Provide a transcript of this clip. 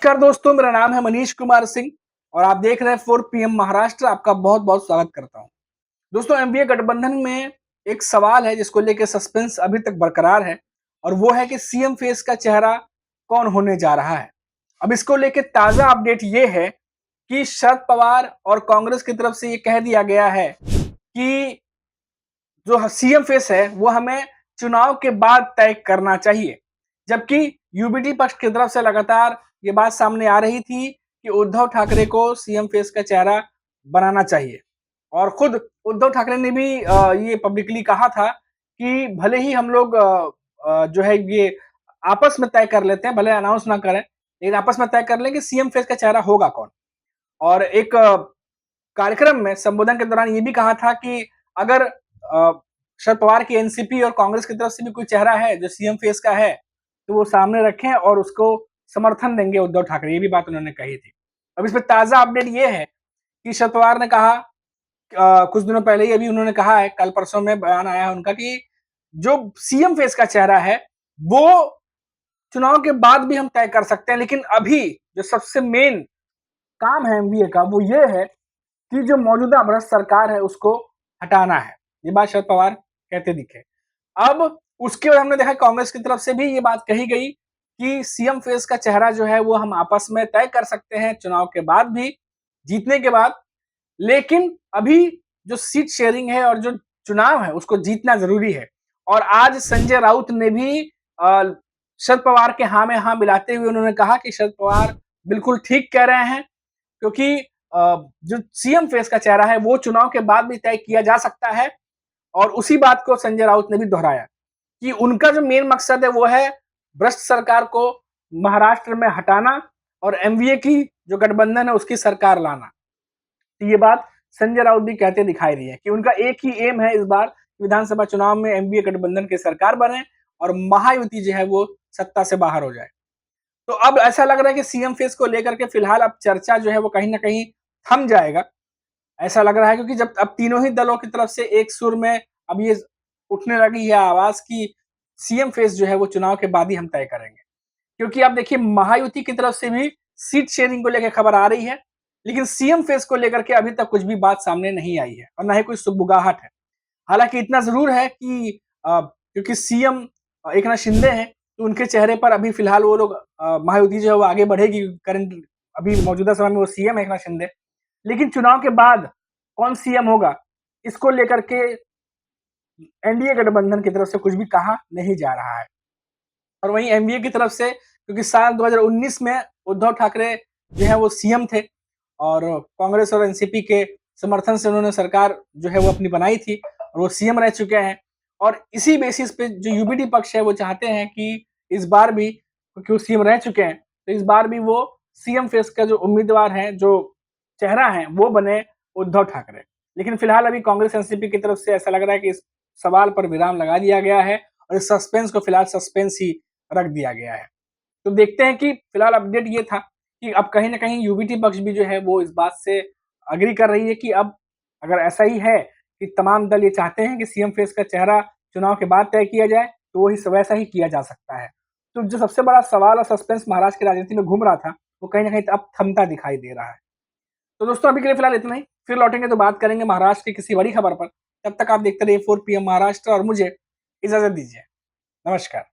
नमस्कार दोस्तों, मेरा नाम है मनीष कुमार सिंह और आप देख रहे हैं 4 पीएम महाराष्ट्र। आपका बहुत-बहुत स्वागत करता हूं। दोस्तों, एनडीए गठबंधन में एक सवाल है जिसको लेके सस्पेंस अभी तक बरकरार है और वो है कि सीएम फेस का चेहरा कौन होने जा रहा है। अब इसको लेके ताजा अपडेट ये है कि शरद पवार और कांग्रेस की तरफ से ये कह दिया गया है कि जो सीएम फेस है वो हमें चुनाव के बाद तय करना चाहिए। जबकि यूबीटी पक्ष की तरफ से लगातार ये बात सामने आ रही थी कि उद्धव ठाकरे को सीएम फेस का चेहरा बनाना चाहिए और खुद उद्धव ठाकरे ने भी ये पब्लिकली कहा था कि भले ही हम लोग जो है ये आपस में तय कर लेते हैं, भले अनाउंस ना करें, लेकिन आपस में तय कर लें कि सीएम फेस का चेहरा होगा कौन। और एक कार्यक्रम में संबोधन के दौरान ये भी कहा था कि अगर शरद पवार की एनसीपी और कांग्रेस की तरफ से भी कोई चेहरा है जो सीएम फेस का है, तो वो सामने रखें और उसको समर्थन देंगे उद्धव ठाकरे, ये भी बात उन्होंने कही थी। अब इसमें ताजा अपडेट ये है कि शरद पवार ने कहा कुछ दिनों पहले ही अभी उन्होंने कहा है, कल परसों में बयान आया है उनका कि जो सीएम फेस का चेहरा है, वो चुनाव के बाद भी हम तय कर सकते हैं, लेकिन अभी जो सबसे मेन काम है एनडीए का वो ये है कि जो मौजूदा भ्रष्ट सरकार है उसको हटाना है। ये बात शरद पवार कहते दिखे। अब उसके बाद हमने देखा कांग्रेस की तरफ से भी ये बात कही गई कि सीएम फेस का चेहरा जो है वो हम आपस में तय कर सकते हैं चुनाव के बाद भी, जीतने के बाद। लेकिन अभी जो सीट शेयरिंग है और जो चुनाव है उसको जीतना जरूरी है। और आज संजय राउत ने भी शरद पवार के हाँ में हाँ मिलाते हुए उन्होंने कहा कि शरद पवार बिल्कुल ठीक कह रहे हैं, क्योंकि जो सीएम फेस का चेहरा है वो चुनाव के बाद भी तय किया जा सकता है। और उसी बात को संजय राउत ने भी दोहराया कि उनका जो मेन मकसद है वो है भ्रष्ट सरकार को महाराष्ट्र में हटाना और एमवीए की जो गठबंधन है उसकी सरकार लाना। तो ये बात संजय राउत भी कहते दिखाई दी है कि उनका एक ही एम है इस बार विधानसभा चुनाव में एमवीए गठबंधन की सरकार बने और महायुति जो है वो सत्ता से बाहर हो जाए। तो अब ऐसा लग रहा है कि सीएम फेस को लेकर के फिलहाल अब चर्चा जो है वो कहीं ना कहीं थम जाएगा, ऐसा लग रहा है, क्योंकि जब अब तीनों ही दलों की तरफ से एक सुर में अब ये उठने लगी है आवाज कि सीएम फेस जो है वो चुनाव के बाद ही हम तय करेंगे। क्योंकि आप देखिए महायुति की तरफ से भी सीट शेयरिंग को लेकर खबर आ रही है, लेकिन सीएम फेस को लेकर के अभी तक कुछ भी बात सामने नहीं आई है और ना ही कोई सुगबुगाहट है। हालांकि इतना जरूर है कि क्योंकि सीएम एकनाथ शिंदे हैं तो उनके चेहरे पर अभी फिलहाल वो लोग महायुति जो है वो आगे बढ़ेगी। करंट अभी मौजूदा समय में वो सीएम है एकनाथ शिंदे, लेकिन चुनाव के बाद कौन सीएम होगा इसको लेकर के एनडीए गठबंधन की तरफ से कुछ भी कहा नहीं जा रहा है। और वहीं एमवीए की तरफ से, क्योंकि साल 2019 में उद्धव ठाकरे जो है वो सीएम थे और कांग्रेस और एनसीपी के समर्थन से उन्होंने सरकार जो है वो अपनी बनाई थी और वो सीएम रह चुके हैं। और इसी बेसिस पे जो यूबीडी पक्ष है वो चाहते हैं कि इस बार भी, क्योंकि वो सीएम रह चुके हैं, तो इस बार भी वो सीएम फेस का जो उम्मीदवार है, जो चेहरा है, वो बने उद्धव ठाकरे। लेकिन फिलहाल अभी कांग्रेस एनसीपी की तरफ से ऐसा लग रहा है कि इस सवाल पर विराम लगा दिया गया है और इस सस्पेंस को फिलहाल सस्पेंस ही रख दिया गया है। तो देखते हैं कि फिलहाल अपडेट ये था कि अब कहीं ना कहीं यूबीटी पक्ष भी जो है वो इस बात से अग्री कर रही है कि अब अगर ऐसा ही है कि तमाम दल ये चाहते हैं कि सीएम फेस का चेहरा चुनाव के बाद तय किया जाए, तो वही वैसा ही किया जा सकता है। तो जो सबसे बड़ा सवाल और सस्पेंस महाराष्ट्र की राजनीति में घूम रहा था वो कहीं ना कहीं अब थमता दिखाई दे रहा है। तो दोस्तों अभी के लिए फिलहाल इतना ही, फिर लौटेंगे तो बात करेंगे महाराष्ट्र की किसी बड़ी खबर पर। तब तक आप देखते रहिए 4 पीएम महाराष्ट्र और मुझे इजाजत दीजिए। नमस्कार।